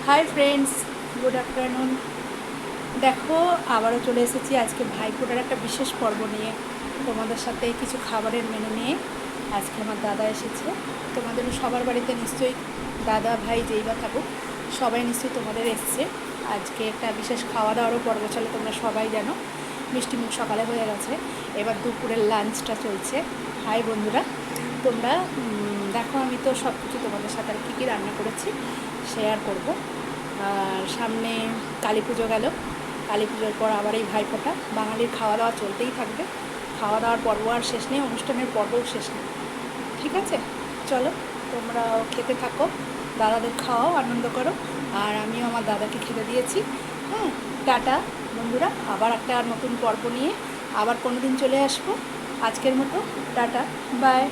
Hi friends, good afternoon. দেখো, আবারও চলে এসেছি আজকে ভাইফোঁটার একটা বিশেষ পর্ব নিয়ে। তোমাদের সাথে কিছু খাবারের মেনু নিয়ে আজকে আমার দাদা এসেছে। তোমাদেরও সবার বাড়িতে নিশ্চয়ই দাদা ভাই যেই বা থাকুক, সবাই নিশ্চয়ই তোমাদের এসছে। আজকে একটা বিশেষ খাওয়া দাওয়ারও পর্ব চলে, তোমরা সবাই জানো। মিষ্টিমুখ সকালে হয়ে গেছে, এবার দুপুরের লাঞ্চটা চলছে। হাই বন্ধুরা, তোমরা দেখো, আমি তো সব কিছু তোমাদের সাথে আর কী কী রান্না করেছি শেয়ার করব। আর সামনে কালী পুজো গেল, কালী পুজোর পর আবার এই ভাইফোঁটা। বাঙালির খাওয়া দাওয়া চলতেই থাকবে, খাওয়া দাওয়ার পর্ব আর শেষ নেই, অনুষ্ঠানের পর্বও শেষ নেই। ঠিক আছে, চলো তোমরাও খেতে থাকো, দাদাদের খাওয়াও, আনন্দ করো। আর আমিও আমার দাদাকে খেতে দিয়েছি। হ্যাঁ, টাটা বন্ধুরা, আবার একটা নতুন পর্ব নিয়ে আবার কোনো দিন চলে আসবো। আজকের মতো টাটা, বাই।